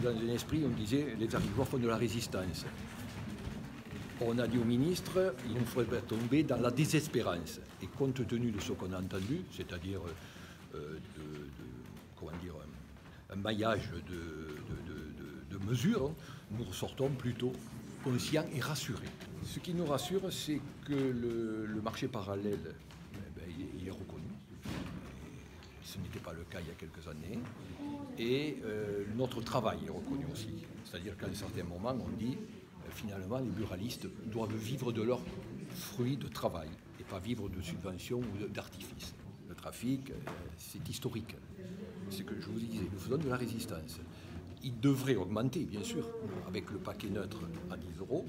dans un esprit, on disait les arrivoires font de la résistance. On a dit au ministre, il ne faudrait pas tomber dans la désespérance. Et compte tenu de ce qu'on a entendu, c'est-à-dire un maillage de mesures, nous ressortons plutôt conscients et rassurés. Ce qui nous rassure, c'est que le marché parallèle, il est reconnu. Ce n'était pas le cas il y a quelques années. Et notre travail est reconnu aussi. C'est-à-dire qu'à un certain moment, on dit, finalement, les buralistes doivent vivre de leurs fruits de travail et pas vivre de subventions ou d'artifices. Le trafic, c'est historique. C'est que je vous disais, nous faisons de la résistance. Il devrait augmenter, bien sûr, avec le paquet neutre à 10 euros.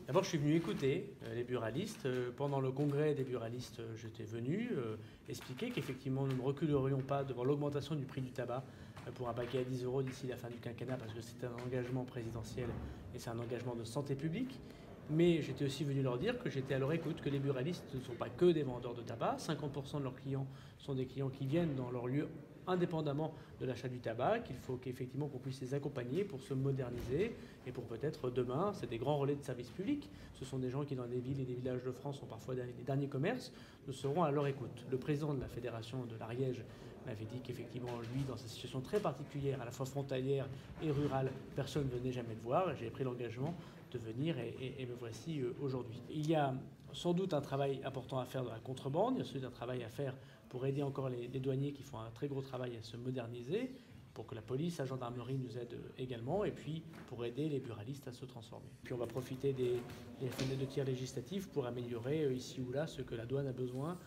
D'abord, je suis venu écouter les buralistes. Pendant le congrès des buralistes, j'étais venu expliquer qu'effectivement, nous ne reculerions pas devant l'augmentation du prix du tabac pour un paquet à 10 euros d'ici la fin du quinquennat, parce que c'est un engagement présidentiel et c'est un engagement de santé publique. Mais j'étais aussi venu leur dire que j'étais à leur écoute, que les buralistes ne sont pas que des vendeurs de tabac. 50% de leurs clients sont des clients qui viennent dans leur lieu indépendamment de l'achat du tabac, qu'il faut qu'effectivement qu'on puisse les accompagner pour se moderniser et pour peut-être demain, c'est des grands relais de service public. Ce sont des gens qui dans des villes et des villages de France sont parfois des derniers commerces. Nous serons à leur écoute. Le président de la fédération de l'Ariège m'avait dit qu'effectivement, lui, dans sa situation très particulière, à la fois frontalière et rurale, personne ne venait jamais le voir. J'ai pris l'engagement de venir et me voici aujourd'hui. Il y a sans doute un travail important à faire dans la contrebande, il y a sans doute un travail à faire pour aider encore les douaniers qui font un très gros travail à se moderniser, pour que la police, la gendarmerie nous aident également, et puis pour aider les buralistes à se transformer. Puis on va profiter des fenêtres de tir législatives pour améliorer ici ou là ce que la douane a besoin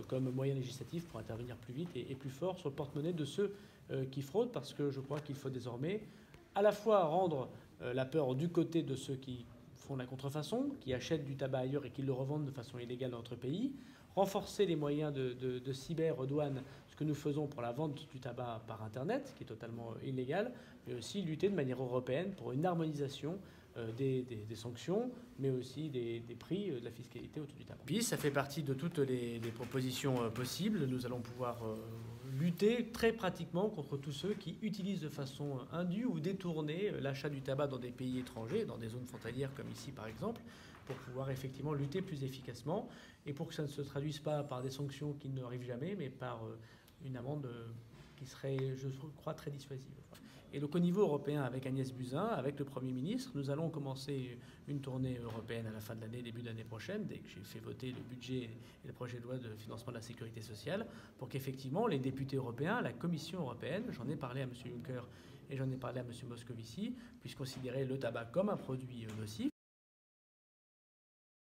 comme moyen législatif pour intervenir plus vite et plus fort sur le porte-monnaie de ceux qui fraudent, parce que je crois qu'il faut désormais à la fois rendre la peur du côté de ceux qui font la contrefaçon, qui achètent du tabac ailleurs et qui le revendent de façon illégale dans notre pays, renforcer les moyens de cyber-douane, ce que nous faisons pour la vente du tabac par Internet, qui est totalement illégal, mais aussi lutter de manière européenne pour une harmonisation des sanctions, mais aussi des prix de la fiscalité autour du tabac. Puis ça fait partie de toutes les propositions possibles. Nous allons pouvoir lutter très pratiquement contre tous ceux qui utilisent de façon indue ou détournée l'achat du tabac dans des pays étrangers, dans des zones frontalières comme ici par exemple, pour pouvoir effectivement lutter plus efficacement et pour que ça ne se traduise pas par des sanctions qui n'arrivent jamais, mais par une amende qui serait, je crois, très dissuasive. Et donc au niveau européen, avec Agnès Buzyn, avec le Premier ministre, nous allons commencer une tournée européenne à la fin de l'année, début d'année prochaine, dès que j'ai fait voter le budget et le projet de loi de financement de la sécurité sociale, pour qu'effectivement les députés européens, la Commission européenne, j'en ai parlé à M. Juncker et j'en ai parlé à M. Moscovici, puissent considérer le tabac comme un produit nocif.